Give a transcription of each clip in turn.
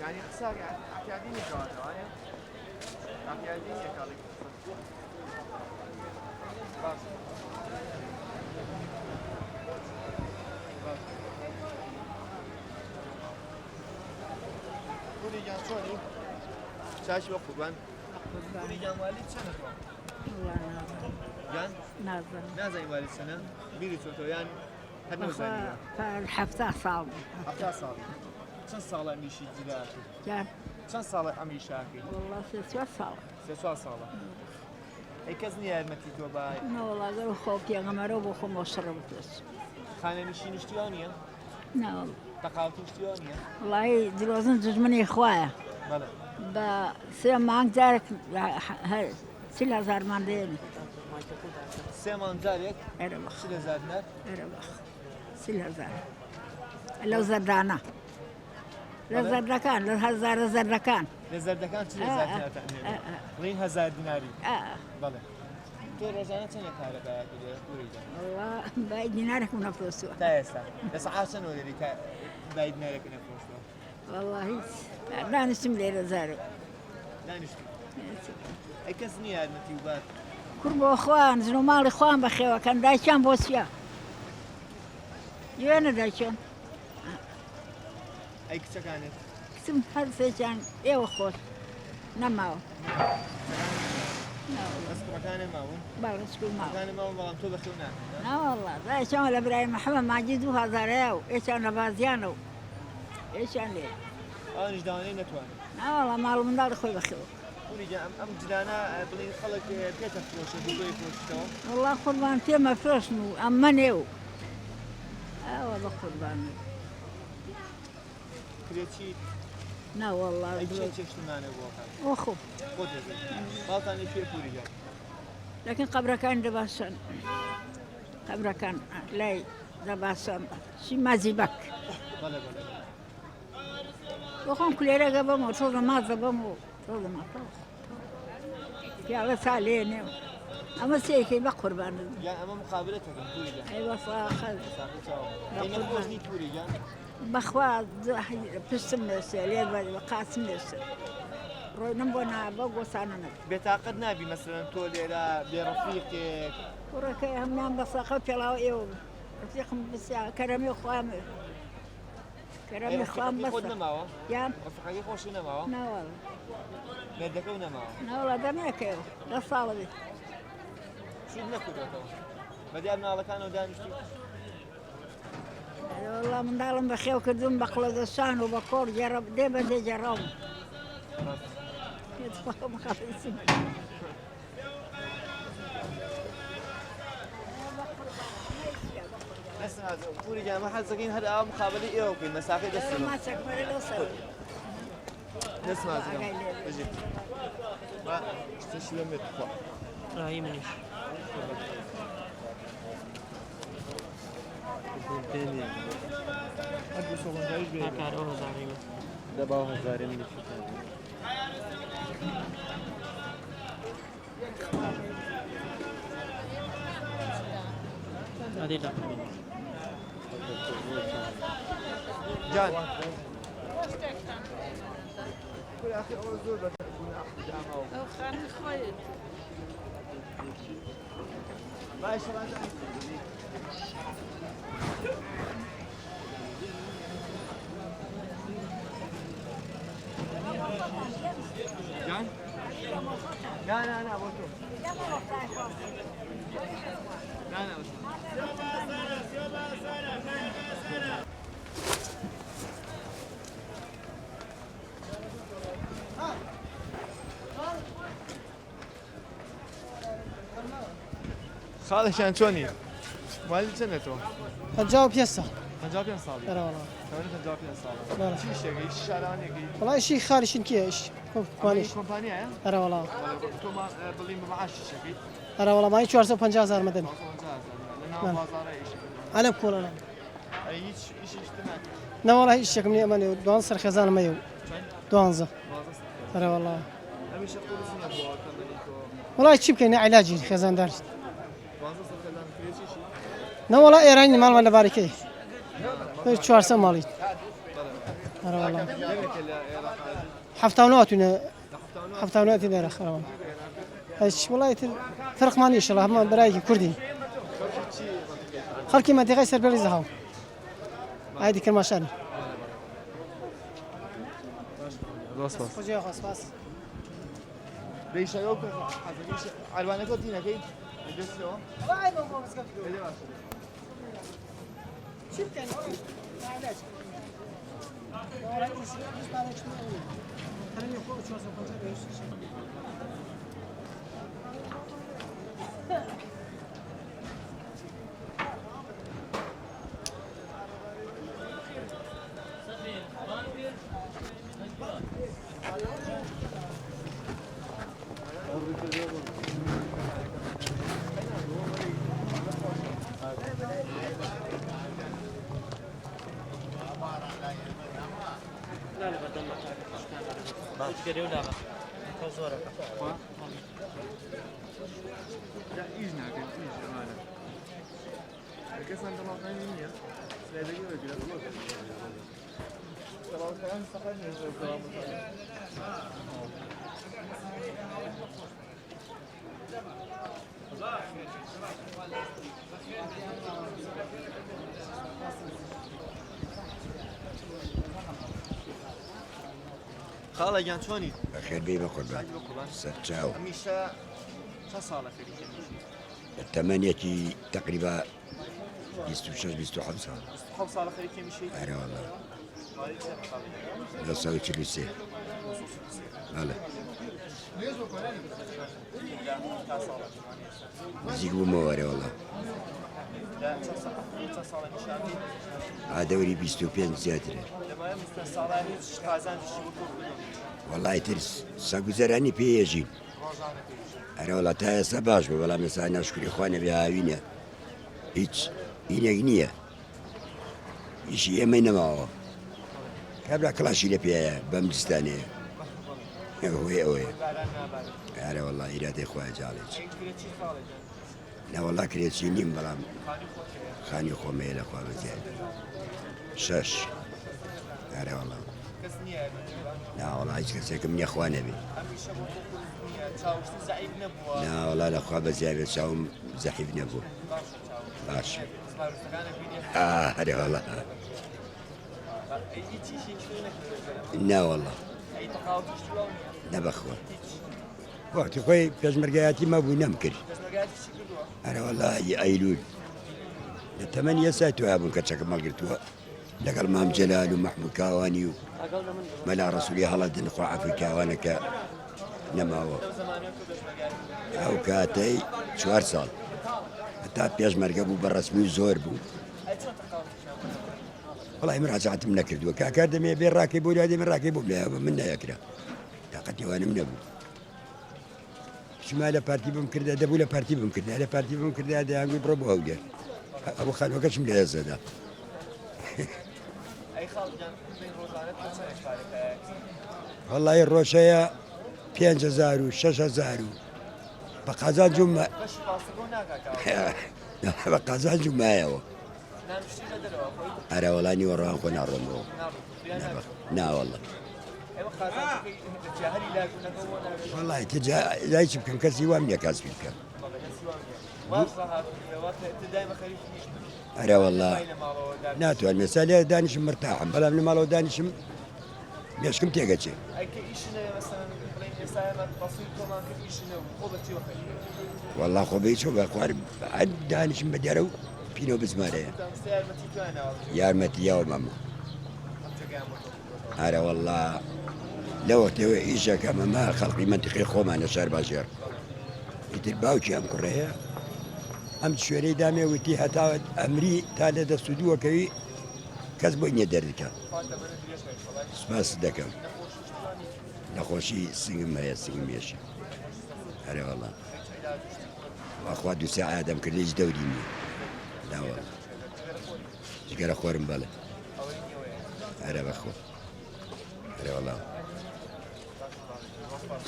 يعني قصار يعني أكاديمية كواتا يعني أكاديمية كالي بس قولي جان شوني شاشي وقربان قولي جان والد سنة والله نازل جان نازل نازل والد سنة بيري توتو يعني هنو زانية فالحفتة صعبة حتى صالي چند ساڵە ئەمیشی جداکە كان چەند ساڵە ئەمیشاکەی والله سوى صعبة سێ چوار ساڵە ئەی کەس نییە یارمەتی تۆ بە لا والله قالوا خوك يا غمرو بخو مشرب بس خانەنشینی شتیوان نییە لا والله تەقاوتی شتیوان نییە والله دروزن جزمني إخويا بەڵێ بسير معك جارك سلا زار مانديني سێمان جارێک أربخ چ لە زادنەر أربخ سلا زار لو زردانا لو زردكان لو هزار زردكان لە زەردەکان چ لە زادنەر تەمێنێت بڵین 1000 دیناری بەڵێ تۆ ڕۆژانە چەندێک کارەکەیەکی لێ دووریدا والله باقي دينارك من فلوسه تا ئێستا لە سەعات چەند وەرێری تا بای دینارێکی نەفرۆشتەوە والله لا نسم لي زارو دانیشت ئەی کەس نییە یارمەتی و بات كربو اخوان زنو مال اخوان بخيوا كان دايشان بوسيا يوانا دايشان ئەی کچەکانت كسم هر سيشان ايو خوش نماو ئەسکڕەکانە ماون بالغ سكول ماو ئەکانە ماون بەڵام تۆ بەخێو ناکەن لا والله دايشان ولا ابراهيم محمد ماجد وهذا ريو ايشان بازيانو ايشان ليه ئەوانیش داوانەی نەتوانن لا والله مال من دار خوي بخيوا وریجا ئەم جلانە بڵین خەڵک پێتە فرۆشە بۆی فرۆشتەوە والله قربان فيما فرشنو اما نيو والله قربان کرێکی لا والله ئەی چێ چێشتمانە بۆکان اخو خۆ دەزێت باڵتان لێ پێ پوریجا لكن قبره كان دباسان قبره كان لا دباسان شي ما زيبك بەڵێ بەڵێ وخون كل رقبة بمو طول ما بمو طول ما طول يا وساليني أما سيكي بقربان یان ئەمە مقابلەتەکەن پوریجا أيوة صاخذ ئەی نەخۆشنی پوریجا بخوا بسم نسل يا قاسم نسل روي نبونا بقوا ساننا بێتاقەت نابی مەسەلەن تۆ لێرە بێڕەفیقێک وركي هم نام بصاقة تلاو يوم رفيقهم بس كرمي خوامي كرمي خوام ڕەفیقەکەی خۆت بس نەماوە يا ڕەفیقەکەی خۆشی نەماوە لا والله مێردەکە و نەماوە لا والله دميك لا صالبي شود نەکردێتەوە بەدیار مناڵەکانەوە دانیشتی والله من دارم بخيو كدوم بقلد السان وبكور جرب دي بدي جرب يتفهم خالص نسمع پوریجا ما حەزەکەین هەر ئەو مقابلەی ئێوە بکەین مەسافەی دەستەوە ما تكمل له سوي نسمع زگم بژی شتێکی لەم بێت بخوا راهي منيش هەردوو سۆڵنداریش بێت كاروه زعيم دەباو هەزارێ منیش هذه لا جان كل أخي أول زور بتكون جامعة خاني خويا ما يشرب جان لا لا لا بطل لا لا خالشان چۆنی والد چەندە تۆ 55 سال 55 ساڵی لا والله تەوەنی 55 ساڵە بەڵێ. چی شتێکی هیچ شارانێکی والله شيء خارج كي ايش كوانيش کۆمپانیایە ارى والله تۆ بڵین بە معاشی شەکەی ارى والله ماي 450,000 مدني لە ناو بازاڕە ئیشەکە انا بقول انا ئەی هیچ ئیشی شتە ناکەی لا والله ايش شكل مني اماني دوان سر خزانه مايو دوانزه ارى والله هەمیشە قورسنە بۆ تەمەنی تۆ والله شي بكاين علاجي خزان دار 12 سەردان کرێچیشی لا والله ايراني مال ولا باركي 400 مالي أرى والله لێرێک لە عێراق حفتاوناتنا حفتاوناتي دار خرام هاش والله فرق ماني إن شاء الله ما برايك كردي خلكي ما تغير سر بريزة هاو هذه كلمة شان ڕاست باس خذي خلاص بس ڕێیشەکە ئەلوانەکە دینەکەی دەستەوە والله ما هو مسكت شفت يعني علاج لا لا بدل ما تشتري ولا لا تصورك Ya İzmir'de, İzmir'de. Herkes anlamaktan yeniyor. Sırada göre biraz olur. Sabah falan sakar ne yapıyor? خاڵە گیان چۆنی؟ بەخێر بێ بە قوربان سەرچاو هەمیشە چە ساڵە خەریکە میشی؟ تەمەنیەکی تقریبا 26-27 ساڵ حەوت ساڵە خەریکە میشی؟ ئەرە وەڵا ماڵی چەند ساڵی؟ 1943 بەڵێ تا ساڵە نزیک بوومەوە ئەرە وەڵا چە ساڵە نیشانی؟ ئادەوری 25 زیاترە لەمایە مستە ساڵانی قازانجیشی بۆ کۆ بنەوە وەڵای ترس سەگوزەرانی پێیەژین ڕۆژانە پێویستە. ئەرە وڵا تا ئێستا باش بە بەڵام ئێستا ناشکری خوانە بێ هاوینە هیچ هینێک نییە ئیشی ئێمەی نەماوە کابرا کڵاشی لە پێیە بەم جستانەیە هۆی ئەوەیە باران نابارێت. ئارە وەڵا ئیرادەی خوای جاڵێک ئەی کرێت چی خاڵە جان؟ نەوەڵا کرێکی نیم بەڵام خانی خۆتەیە. خانی خۆمەیە لە خوا بەزیاد 6 ئارە وەڵا کەس نییە بەجوان. ناوەڵا هیچ کەسێکم نییە خوا نەبێ هەمیشە بۆ تۆ قورس نییە. چاوشتی زەعیف نەبووە. ناوەڵا لە خوا بەزیاد چاوم زەحیف نەبوو باشە چاو. باش سپارستەکانە بینێ. هەرێ وەڵا ئەی هیچیشی شوێ نەکردێت. ناوەڵا ئەی تەقاوتیش تواو نییە. نەبەخوا وەختی خۆی پێشمەرگایەتی مەبوو نەمکرد دەستمەگایەتی چی کردووە؟ ئەرە وەڵی ئەیلول لە تەمەنی ئێستا تویا بووم کە چەکە مەڵگرتووە لەگەڵ مام جەلال و مەحموود کاوانی و مەلا ڕەسوولی هەڵەدن خوا عەفوی کاوانەکە نەماوە لەو زمانەیە کە دەستمەگایەتی. ئەو کاتەی 4 ساڵ هەتا پێشمەرگە بوو بە ڕەسمی و زۆر بوو ئەی چۆن تەقاوتیشان بوو؟ وەڵی مراجعەتم نەکردووە کاکار دەمێ بێ ڕاکەی بۆ لای من ڕاکەی بۆ لایە من نایەکرا تاقەتیوانم نەبوو شما لە پارتی بم کردە دەبوو لە پارتی بم کردە لە پارتی بم کردە دەیانگوی بڕۆ بۆ هەولێر ئەوە خانوەکەشم لە هێزەدا ئەی خاڵجان بین ڕۆژانە تۆ چەندێک پارێکایەتی؟ وەڵی ڕۆژەیە 5,000 و 6,000 و بە قازان جومە بەشی پاسەکۆ ناکاکاوە. بە قازان جومایەوە نانشتی لە دەرەوە خۆی ئەرە وەڵانی وەڕان خۆ ناڕۆمەوە نابڕ. ناوەڵە ئێوە قازانجەکەی جاهەری لاگونەکە بۆ ناوێت. وەڵی تجای چ بکەم کەسی وام نییە کاس بکەم ئەرە وەڵا ناتوان مێسالێ دانیشم مرتاحم بەڵام لە ماڵەوە دانیشم مێشکم تێگەچێ وەڵا خۆ بێ چۆ بە خوار دانیشم بە دەرە و پینەوە بزمارەیە یارمەتیاوە مەمە ئارە وەڵا لەوەتەوە ئیشەکە مەمە خەڵقی منتیقی خۆمانە شار باشێر ئیتر باوکی ئەم کوڕەیە ئەم شوێرەی دامێ وتی هەتاوت ئەمری تا لە دەسوودووەکەوی کەس بۆی نییە دەردەکە سپاس دەکەم نەخۆشی سنگم هەیە سنگم مێشی هەرێ وەڵا واخوا دوو ساعەدەم کرد هیچ دەوری نییە داوە جگەرە خۆرم بەڵێ هەرە بەخۆ هەرێ وەڵا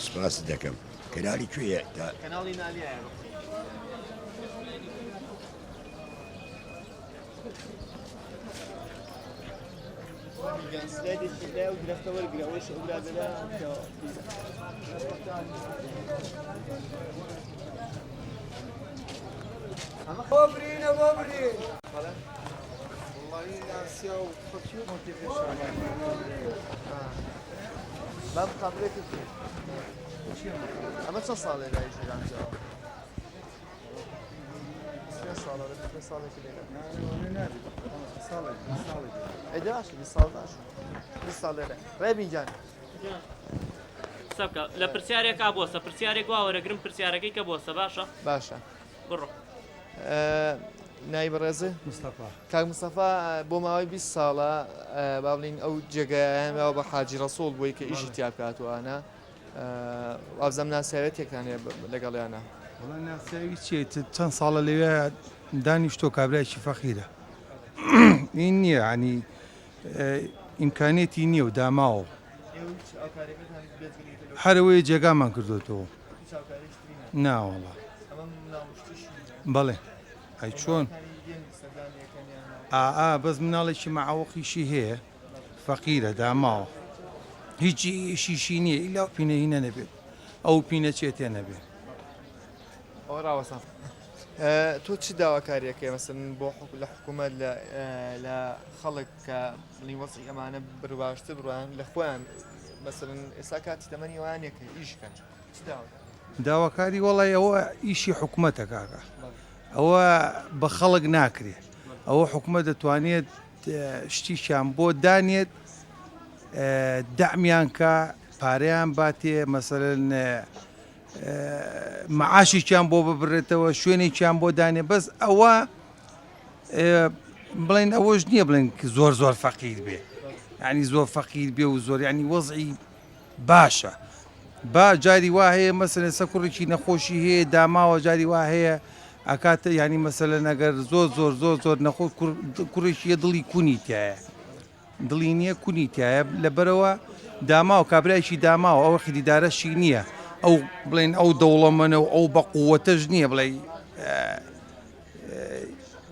سپاس دەکەم کەناڵی کوێیە تا کەناڵی نالیایە سلایدێکی لای و درەختە وەرگرە ئەوەش ئەو برادەرە من بخابرێتی ئەمە چەند ساڵێ لای ژیرانجا ساڵێکی ئەیدا باش 20 ساڵ باش 20 ساڵ لێرە ڕێبینجان سەبکە لە پرسیارێکا بۆسە پرسیارێک وا وەرەگرم پرسیارەکەی کە بۆسە باشە باشە بڕۆ نایب ڕێزە کاک مستەفا بۆ ماوەی 20 ساڵە با بڵین ئەو جێگایانەوە بە حاجی ڕەسوڵ بووی کە ئیشی تیا بکاتوانە ئازەم ناسیاوێتێکتان لەگەڵیانە وڵای ناسیاوی چێت چەند ساڵە لەوێ دانیشتۆ کابرایکی فەقیرە این نییە عنی ئیمکانێتی نییە و داماوە هەرەوەی جێگامان کردوێتەوە ناوەڵا بەڵێ ئەی چۆن بەس مناڵێکی مەعاوەقیشی هەیە فەقیرە داماوە هیچی ئیشیشی نییە ئیلا پینەهینە نەبێت ئەو پینە چێتێ نەبێت ئەوە ڕاوەسان تۆ چی داواکاریەکەی مەسەن بۆ لە حکوومەت لە خەڵک کە بڵین وەسی ئەمانە بڕباشتر بڕوان لە خۆیان مەسەن ئێستا کاتی تەمەنی وانێکە ئیشکەن چی داواکاری وەڵی ئەوە ئیشی حکوومەتە کاکە ئەوە بە خەڵک ناکرێت ئەوە حکوومەت دەتوانێت شتیشان بۆ دانێت دەعمیان کە پارەیان باتێ مەسەرەن معاشیان بۆ ببڕێتەوە شوێنێکیان بۆ دانێ بەس ئەوە بڵێن ئەوەش نییە بڵێن زۆر زۆر فەقیر بێ ینی زۆر فەقیر بێ و زۆر ینی وەزعی باشە با جاری وا هەیە مەسەلەن سەکوڕێکی نەخۆشی هەیە داماوە جاری وا هەیە ئەکاتە ینی مەسەلەن ئەگەر زۆر نەخۆش کوڕێکیە دڵی کونی تایە دڵی نییە کونی تایە لەبەرەوە داماوە کابرایکی داماوە ئەوە خریدارەشی نییە ئەو بڵێن ئەو دەوڵەمەنە و ئەو بە قووەتەش نییە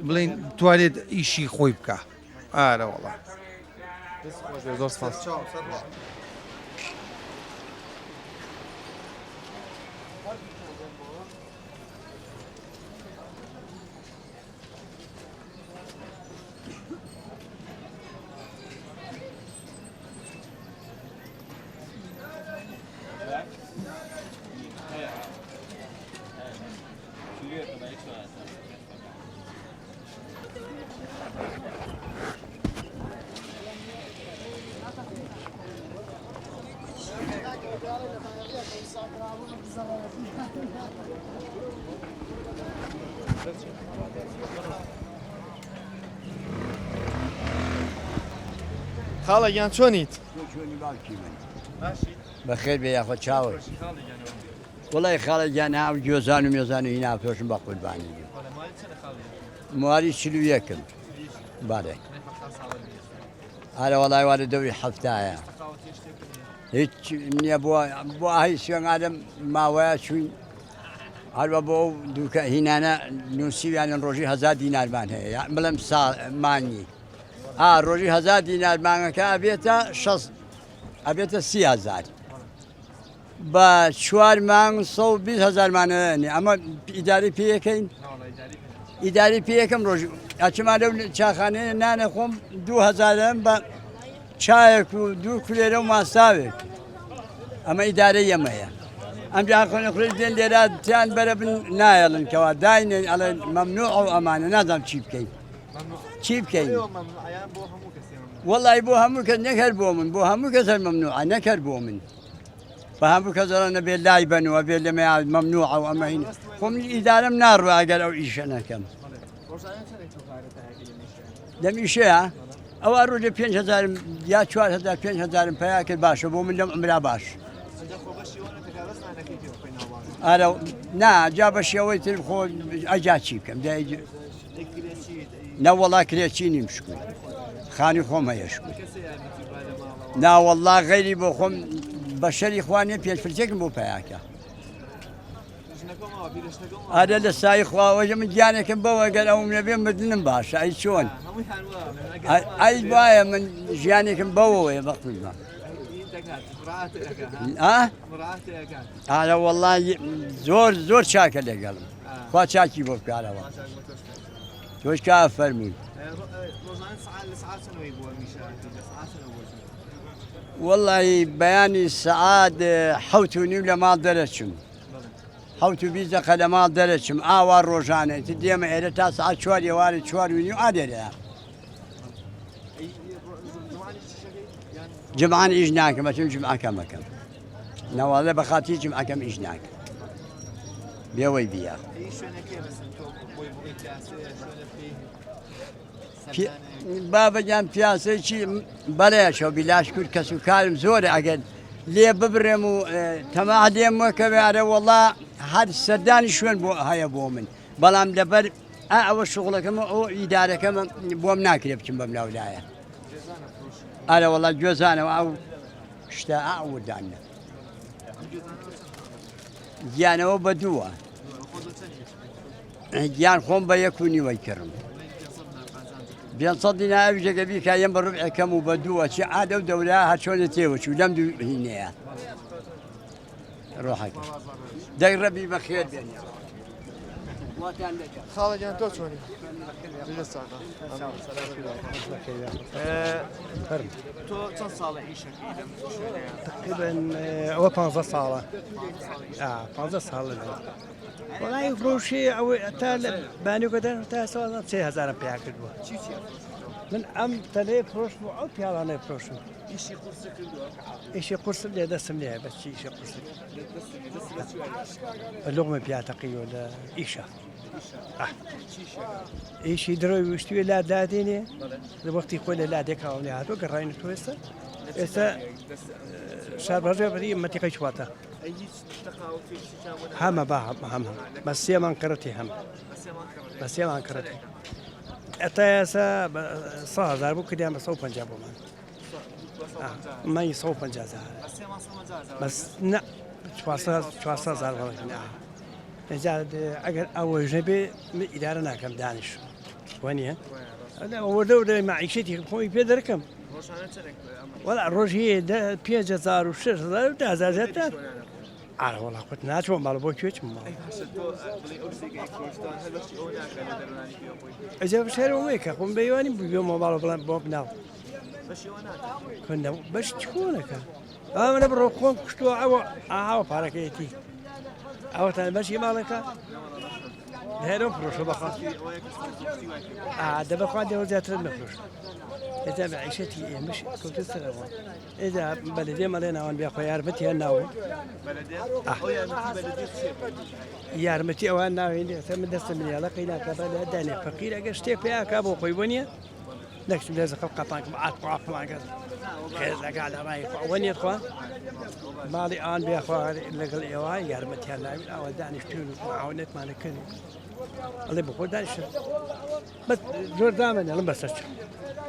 بڵێن توانێت ئیشی خۆی بکە ئارە وەڵا زۆر سپاس خاڵە گیان چۆنیت؟ بەخێر بێ یاخۆ چاوە وڵی خاڵە گیان هاو گوێزان و مێزان و هینا پێشم بە قوربانی مواری چلو یەکم بەڵێ هەرە وەڵای وارە دەوری هەفتایە هیچ نییە بۆ هەی سوێن ئادەم ماوەیە چوین هەروە بۆ ئەو دووکە هینانە نووسیویانن ڕۆژی 1000 دینارمان هەیە بڵێم مانگی ڕۆژی 1000 دینارمانەکە ئەبێتە 30,000 بە 4 مانگ 120,000مانەنێ ئەمە ئیداری پێەکەین ئیداری پێەکەم ڕۆژ ئەچما لەو چاخانەیە نانە خۆم 2000 بە چایەک و 2 کولێرە و ماساوێک ئەمە ئیدارەی ئەمەیە ئەم جاخۆنە خوێ دێن لێرە تیان بەرە بن نایەڵن کەوا داینێ ئەڵێ مەمنوع ئەو ئەمانە نازانم چی بکەین چی بکەین وەڵی بۆ هەموو کەس نەکرد بۆ من بۆ هەموو کەس هەر مەمنوعە نەکرد بۆ من بە هەموو کەسەڵە بێت لای بنەوە بێت لەمە مەمنوع ئەو ئەمە هین خۆم ئیدارەم ناڕوە ئەگەر ئەو ئیشە نەکەم دەمیشەیە ئەوە ڕۆژێ 5,000 یا 4,000 5,000 پیا کرد باشە بۆ من لەم ئەمرا باش ئارە نا جا بە شێوەی تر خۆ ئەجا چی بکەم نەوەڵا کرێکی نیم شکوی خانی خۆم هەیە شکوی ناوەڵا غەیری بۆ خۆم بە شەری خوانێ پێشفرچێکم بۆ پیاکە پیرۆشتەکەمەوە پیرۆشتەکەمەوە ئارە لە سای خواوەژە من گیانێکم بەوە گەر ئەوم نەبێ مردنم باشە ئەی چۆن هەمووی هەروە ئەی وایە من ژیانێکم بەوەیە بەقتدا ئارە وەڵڵای زۆر چاکە لەگەڵم خوا چاکی بۆ بکارەوە تۆش کا فەرمووی ڕۆژانە لە سعات چەندەوەی بووە میشە لە سعات چەندە بووە وەڵی بەیانی سەعات حەوت و نیو لە ماڵ دەرەچم حەوت و بیست دەقە لە ماڵ دەرەچم ئاوا ڕۆژانە تی دێمە ئێرە تا سعات 4 ئێوارە 4 و نیو ئادێرەیە جمعان ئیش ناکەم بەچم جمعەکەم مەکەم نەوەڵە بەخاتی جمعەکەم ئیش ناکەم بێوەی بیا بابەجان پیاسێکی بەڵێشەوە بیلاش کورد کەس و کارم زۆرە ئەگەر لێ ببرێم و تەما دێم وەکەوێ ئارە وەڵا هەر سەردانی شوێن بۆ هەیە بۆ من بەڵام لەبەر ئەوە شغڵەکەم ئەو ئیدارەکەم بۆم ناکرێ بچم بەم ناولایە ئارە وەڵا گوێزانەوە ئەو شتە ئاوردانە گیانەوە بە دووە گیان خۆم بە 1.5 کردم 500 دینار ئەویژەکە کایم بە ڕوبعەکەم و بە دووە چی ئادە و دەورە هەر چۆنە تێوەچوو لەم دوو هینەیە ڕۆحەکە دەی ڕەبی بەخێر بێنێ خاڵەجان تۆ چۆنی تۆ چەند ساڵە ئیشەکەی لەم شوێنەیە تقريبا هو 15 صالة 15 صالة والله فروشي او تا بانيو كده تا سوا 3000 بياكل من ام تلي فروش مو او بيالانا فروش ئیشی قورسە کردووە ايش قرص اللي دسم ليه بس شيء قرص اللقمة بيعتقي ولا ايشا ايش يدروا يشتوي لا داديني الوقت يقول لا ديك او هاتو قراين تويسا اسا شاب رجع بدي ما تيقيش واتا ئەی هیچ تەقاوت فێشی چاوە هم باه هم بس يا من كرتي هم بس يا من كرتي اتاسا 1000 بو كده ما 150 بو ما 150 بس لا 400 والله نزاد اگر اول جنبي اداره ناكم دانش وين هذا هو دوله معيشتي خوي بيدركم ڕۆژانە چەندێک ولا روجي 5000 و 6000 و 10000 على والله كنت ناتشو مال بو كيوش ما اجا بشهر ويك اخون بيواني بيوم مال بلان بوبنا كنا باش تكونك انا بروحكم كشتو او باركيتي او تاع ماشي مالك هذا بروش بخاف دابا قاعد وزات المفروش إذا معيشتي مش كنت استغرب إذا بلدي مالنا وان بيا خويا رمتي الناوي يارمتي او الناوي ثم دست من يلا قينا كبل داني فقير قشتي بيا كابو قيبونيا نكش لازم قطعك معك فلان خير لك على راي وين يا مالي ان بيا خويا لقل ايوا يارمتي الناوي او داني شتون معاونت مالك اللي بقول دانش بس زور دائما انا بس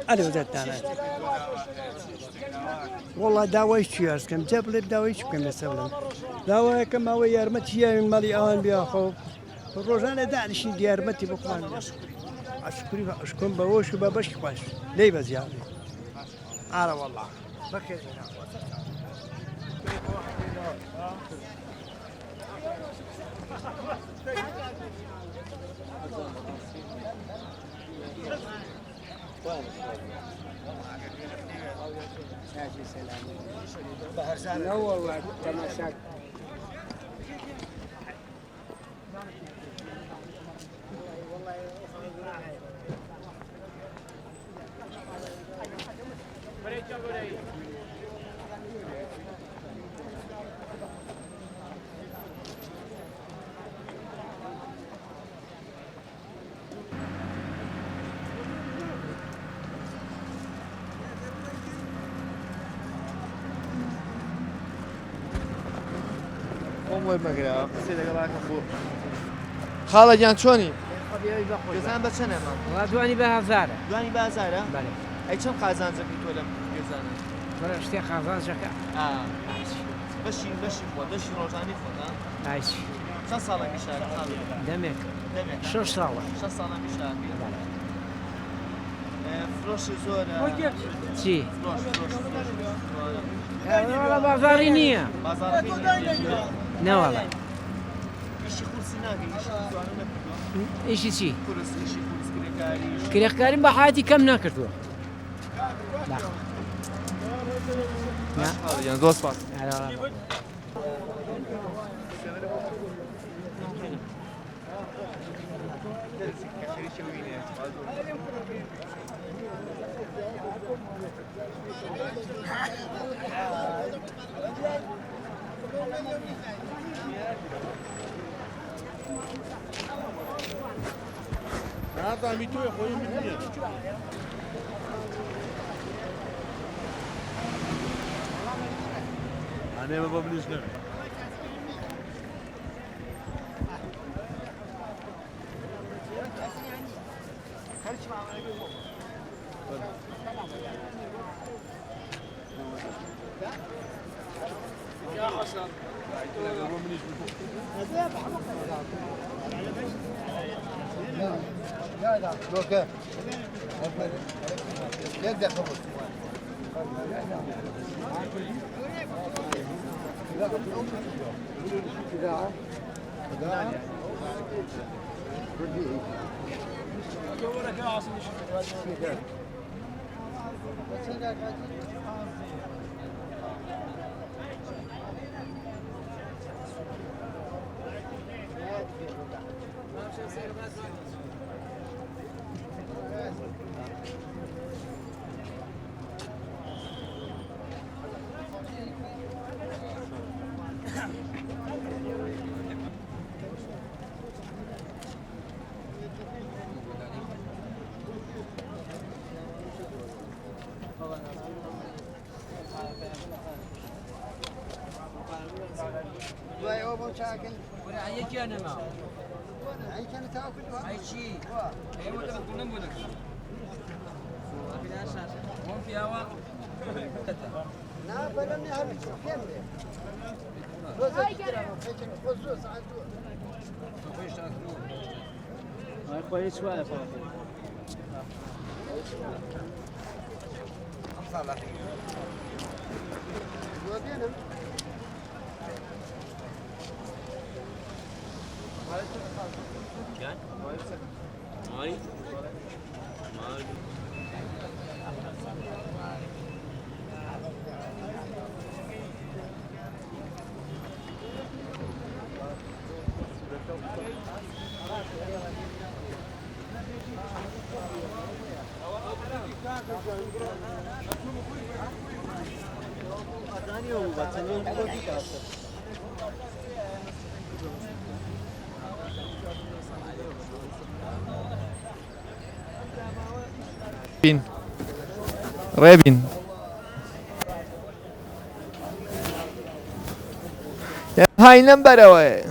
أنا وزدت أنا والله داوي شياس كم جاب لي داوي كم نسولن داوي كم هو يرمتي من مليان بياخو الروجانة دعني شي ديارمتي بقوان أشكري أشكون بوش وبابش باش ليه بزيادة أنا والله بخير لا والله تماشاك خۆم وەی مەگرە قسەی لەگەڵاکەم بوو خاڵەجان چۆنی گێزان بە چەندەمە دوانی بە هەزارە دوانی بازارە ئەی چەند قازانجەکەی تۆ لەم گێزانە شتێک قازانجەکە بەشی بۆ دەشی ڕۆژانی خۆتان چەند ساڵێکی شار خاڵی دەمێک دەمێک 6 ساڵە 6 ساڵێکی شار فرۆشی زۆرە چی فرۆش وەڵا بازاری نییە بازاڕی نەوەڵە ئیشی قورسی ناکەی ئیشی زوانە نەکردووە ئیشی چی قورس ئیشی قورس کرێکاری کرێخکاریم بە حاتی کەم نەکردووە یان زۆر سپاس بین ڕێبین هاي لەم بەرەوەیە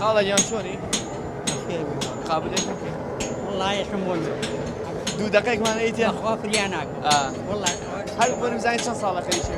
خاڵە یان چۆنی قابلێت والله يحمون 2 دقەیەکمان ئەیتیان خوا فریاناک والله هەر بۆنم زانین چەند ساڵەکەی شێ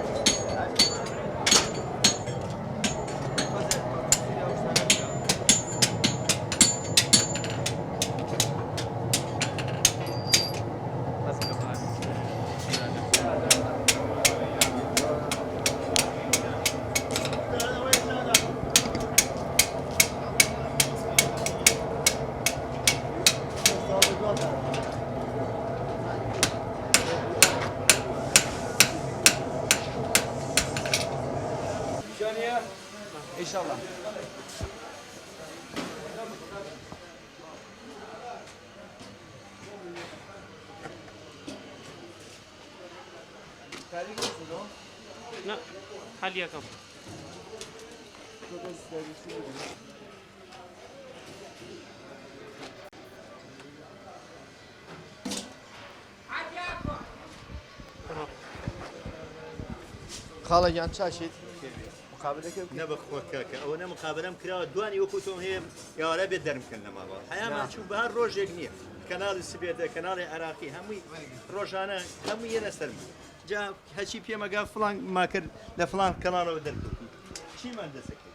جوانیە ئینشاءالله لا حاليا كم خاڵە گیان چاشیت مقابلەکە نەبخۆ کاکە ئەوە نە مقابلەم کراوە دوانی وەکوتۆم هەیە یاوارە بێت دەرمکەن لە ماڵەوە حیامان چوو بەهار ڕۆژێک نییە کەناڵی سبێتە کەناڵی عراقی هەمووی ڕۆژانە هەموو یەنە سەرم جا هەچی پێمەگا فڵان ماکرد لە فڵان کەناڵەوە دەرکەوتی چیمان دەسەکەی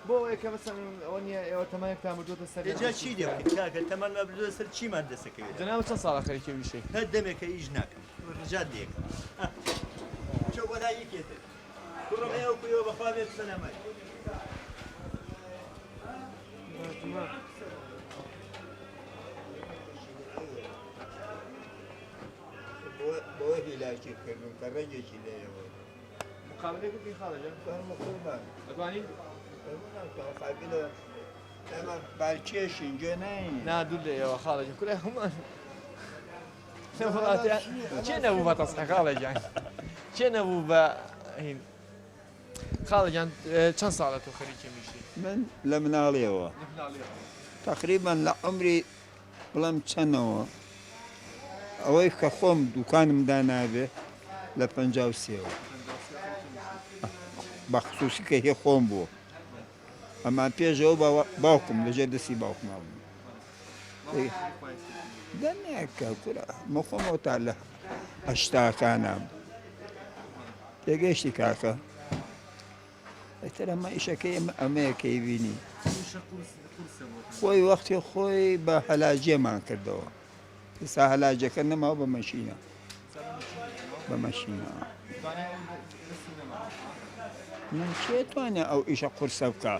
بۆ ئەوەیە مەسەن ئەوە نیە ئێوە تەمایەکتان بردوتە سەر جا چی دێبکەیت کاکە تەمان مەبردووە سەر چیمان دەسەکەوێت جەنابە چەند ساڵە خەریکی ویشەی هەر دەمێکە ئیش ناکەم ڕجات دێکم چۆ بۆلا یەکێتر کوڕم هەیە وکویەوە بەخوا بێت سەلامەت بۆ هیلاکی کردم کە ڕێگێکی لێەوە مقابلەکە خاڵەجان قوربان ئەتوانین ئەمە بالکێشین گوێ ناین نادوو لە ئێوە خاڵەجان کورای هەمان چێ نەبوو بە تەسخە خاڵەجان چێ نەبوو بە هین خاڵەجان چەند ساڵە تۆ خەریکی میشی من لە مناڵیەوە تقریبا لە عمری بڵم چەندەوە ئەوەی کە خۆم دوکانمدا نابێ لە 53ەوە بەخصوصی کە هێ خۆم بووە ئەمان پێشەوە باوکم لەژێر دەستی باوکما بوو دەنێکە کورە مەخۆمەوە تا لە هەشتاکانام تێگەیشتی کاکە ئەتر ئەمە ئیشەکەی ئەمەیە کەی بینی خۆی وەختی خۆی بە هەلاجێمان کردەوە ئێستا هەلاجەکە نەماوە بە مەشینە بە مەشینە من چێتوانێ ئەو ئیشە قورسە بکە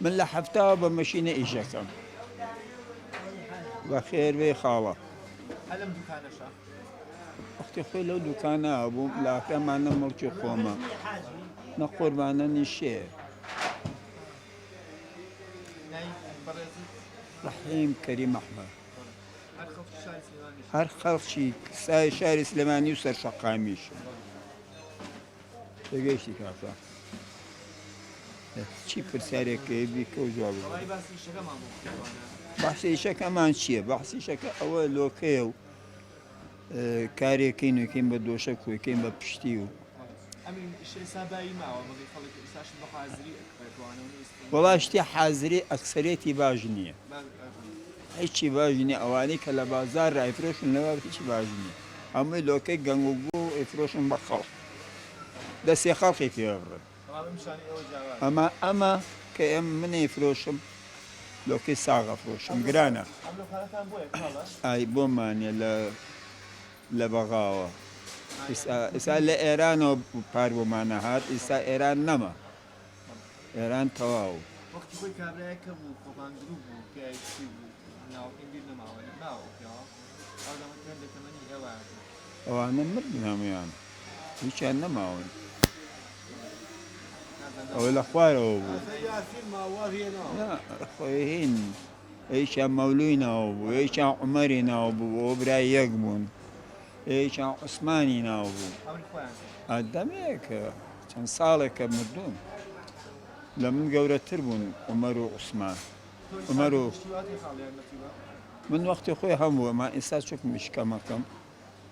من لە هەفتاوە بە مەشینە ئیشەکەم بە خێربێ خاڵە وەختی خۆی لەو دوکانە بووم لاکەمانە مڵکی خۆمە نە قوربانە نیشێ ڕەحیم کەریم ئەحمەد هەر خەڵکی سای شاری سلێمانی و سەرشەقامیش دەگەیشتی کاکە چی پرسیارێکەکە بیکە و جواب بەحسی ئیشەکەمان چییە؟ بەحسی ئیشەکە ئەوە لۆکەیە و کارێکەکەی نوێکەین بە دۆشە کوێکەین بە پشتی و وەڵا شتی حازری ئەکسەرێتی باش نییە هیچی باش نییە ئەوانەی کە لە بازار ڕایفرۆشن لەوە هیچی باش نییە هەمووی لۆکەی گەنگوگو و ئەفرۆشن بە خەڵ دەستێ خەڵقی پێبڕن ئەمە کە ئێم منی فرۆشم لۆکەی ساغە فرۆشم گرانە ئای بۆمانە لە بەغاوە ئێستا لە ئێرانەوە پار بۆمانە هات ئێستا ئێران نەما ئێران تەواو ئەوانە مردن هەمویان هیچیان نەماون ئەوە لە خوارەوە بوو خۆی هین هیچیان مەولوی ناوە بوو هیچیان عومەری ناوە بوو ئەو برای یەک بوون هیچیان عوسمانی ناوە بوو ئەدەمەیەکە چەند ساڵێکە مردوون لە من گەورەتر بوون عومەر و عوسمان عومەر و من وەختی خۆی هەمووە ما ئێستا چوک میشکەمەکەم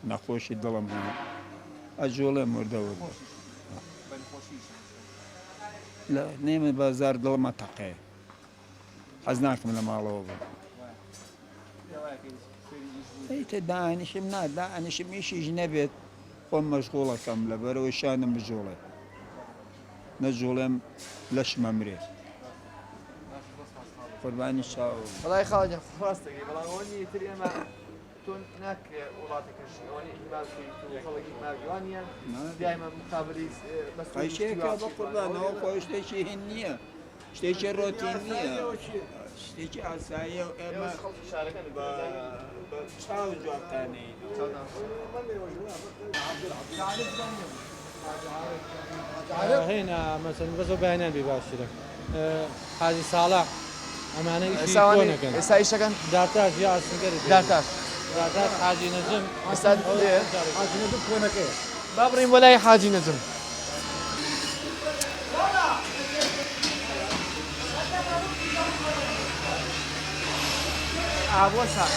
نەخۆشی دڵم بوو ئەجۆڵێ مردەوە بوو لە نێمە بازار دڵمە تەقەیە حەز ناکەم لە ماڵەوە بوو ئەیتە دانیشم دانیشم ئیشیش نەبێت خۆم مەشغوڵەکەم لەبەرەوەی شانم بجوڵێ نەجوڵێم لەشمە مرێ قوربانی چاو وڵای خاڵەجان خواستەکەی بەڵام ئەوە نیە تر ئێمە تۆ ناکرێ وڵاتەکەش ئەوەی ئیمال بکەیت و خەڵکی ماگوانیە دایمە مقابلی قەیشێکە بە قوربانەوە خۆی شتێکی هین نییە شتێکی ڕۆتین نییە شتێکی ئاساییە و ئێمە بە چاو جوابتانەی هنا مثلا بس بيانات بباشرة حاجي صالح أمانة إيش سواني كونه كان إسا إيش كان دارتاش يا سنجري دارتاش حاجي نجم إسا حاجی نەدوو کۆنەکەیە بابرين ولا حاجي نجم أبوسا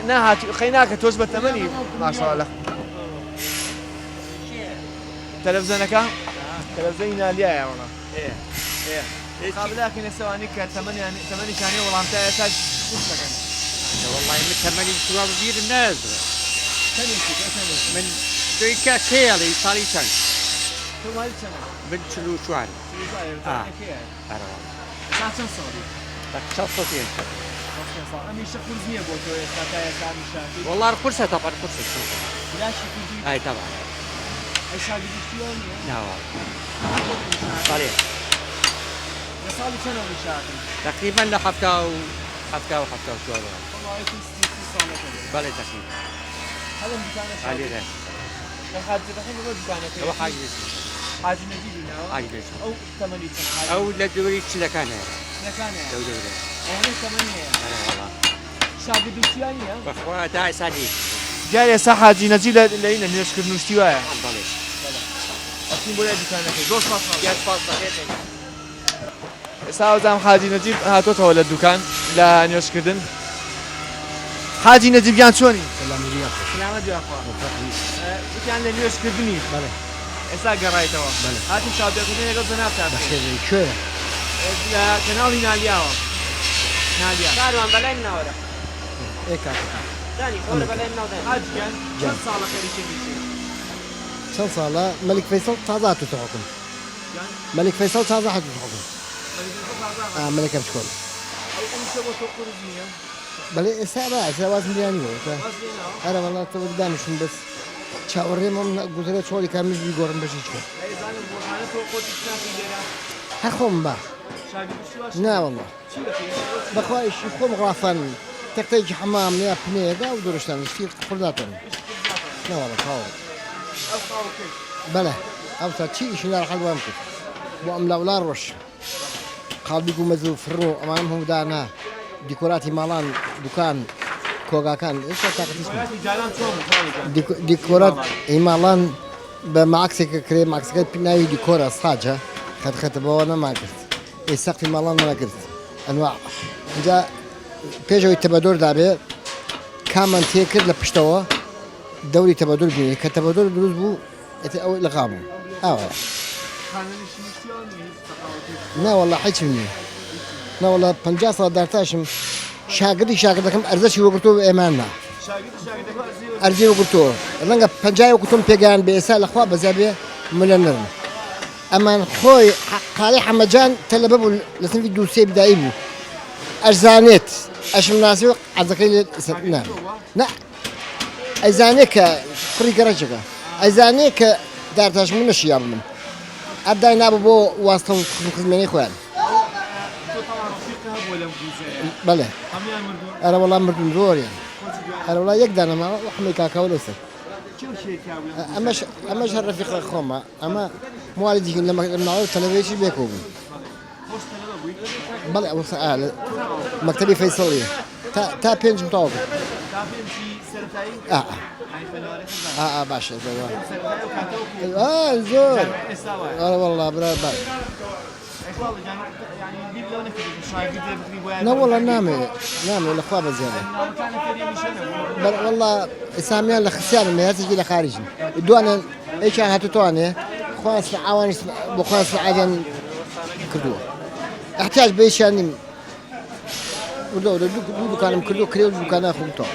نهات خيناك توجبة ثمانية ما شاء الله تلفزيونك تلفزيون ليا يا والله ايه قبل لكن السواني كثمانية ثانية والله انت اساس والله من ثمانية شوال بير الناس من دويكا كيالي صالي كان ثم هل سنة من شلو شوال ساعتين صوري شخصتين أمي شكل زنية بوتو ساعتين سامي شاكي والله القرصة طبعا القرصة لا شكل اي طبعا اي شاكي بشتيون لا والله صحيح يصالي سنة ولا شاكي تقريبا لحفتة وشوال والله يكون 6 سنة بلى تقريبا هذا مكانه علي شاكي غير الحاج الحين هو مكانه هو حاجة حاج نجيب لنا حاجة بس أو 8 سنة أو لدوري كذا كان مكانه لو دوري هنا 8 أنا والله شاكي بشتيانية بخوا داعي سادي جاري حاجي نجيب لنا نشكر نشتيوها بلى أكيد بولا دكانه زوج فاصل يا فاصلة ساوزام حاجي نجيب هاتوته ولا الدكان لا نشكردن حاجي نجيب جان شوني سلامة يا أخوان كان لن يشكردني بله إسا قرايته بله هاتي شاب يقولون يقول زناب تابعي بەخێرەی کوێرە كنالي نالياوا ناليا كاروان بلنا ولا ئێ کاکە ثاني ولا بلنا ولا حاج كان كم صالة خير شيء چەند ساڵە مەلیک فەیسەڵ تازە هاتووتە حکوم مەلیک فەیسەڵ تازە هاتووتە حکوم مەلەکە بچکۆن أو أم شبه تقرزية بەڵێ ئێستا بە ئەستا واز ملیانیەوە هەرە وەڵات تۆ دانیشتم بەس چاوەڕێمەم گوترە چۆڵی کامیش بیگۆڕم بەشی چکە أي زانم بوحانة توقف تشتاقي لنا هەر خۆم بە شاقي بشواش ناوەڵڵە بەخوایشی خۆم غافان تەختەیەکی حەمام یا پنەیەدا و دۆرشتان شتی قڕداتن ناوەڵە تاوە بەڵێ ئەوسا چی ئیشی لار حەلوام کرد بۆ ئەم لاولار ڕۆژ قالبی و مەزوو فرن و ئەمانم هەموو دانا دیکۆراتی ماڵان دوکان کۆگاکان ئێستا تاقەتیش دیکۆرات ئیماڵان بە ماکسێکە کرێ ماکسەکە ناوی دیکۆرە ساجە خەتخەتە بەوە نەمان کرد ئێ سەقفی ماڵان نەکرد ئەنواع اینجا پێشەوەی تەبەدۆر دابێ کامان تێکرد لە پشتەوە دەوری تەبەدۆر بینی کە تەبەدۆر دروست بوو ئەو لە قام ئاوە ناوەڵڵە حیچم نییە ناوەڵە 50 ساڵ دارتاشم شاگردەکەم ئەرزەشی وەگرتۆ ئێماننا ئەرزی وەگرتۆ ڕەنگە 50 وەکوتم پێگەیان بێ ئێستا لەخوا بەزا بێ ملە نرم ئەمان خۆی قاڵی حەمەجان تەلەبە بوو لە سنفی دووسێ بدایی بوو ئەشزانێت ئەشم ناسی و عەزەکەی لێ ئەیزانێت کە کوڕی گەڕەجەکە ئەیزانێت کە دارتاشم نەشیا بم ئەدای نابوو بۆ واستە و خزمێنەی خۆیان بەڵێ ئەرە وەڵام مردم زۆریان ئەرە وڵا یەک دانەماوە حمەی کاکاوە لەسەر ئەمەش هەر ڕەفیقە خۆمە ئەمە موالیدیکن لە ناوە تەلەڤیزیۆنی بێکۆ بوو بەڵێ ئەوە مەکتەبی فەیسەڵیە تا پێنجم تەواو بوو باشە زۆر وەڵا برا باش نەوەڵە نامێ لەخوا بەزیێنە وەڵا ئێسامیان لە خسیانم هەتێکی لە خارجن دوانە ئەیچیان هاتووتوانێ خواستی ئاوانی بۆ خواستی ئاگەن کردووە احتیاج بەیشیان نیم دوو دوکانم کردو کرێ و دوکانە خومتەوە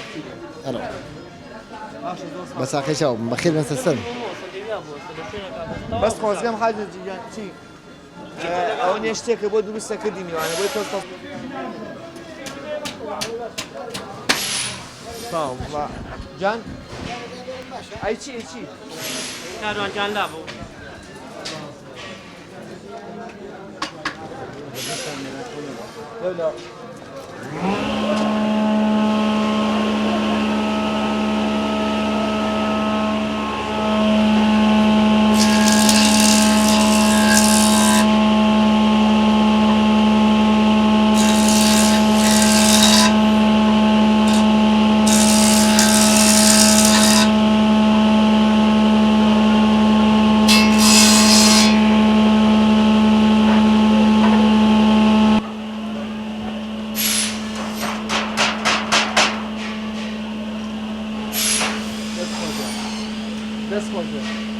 بەساقی چاوم بەخێر بەسە سەر بەس خۆزگەم حاجە چی ئەو نێ شتێکە بۆ دروستە کردی میوانە بۆی تۆ Sağ ol. Can. Ayçi. کاروان جان لابو لا دەست خۆشە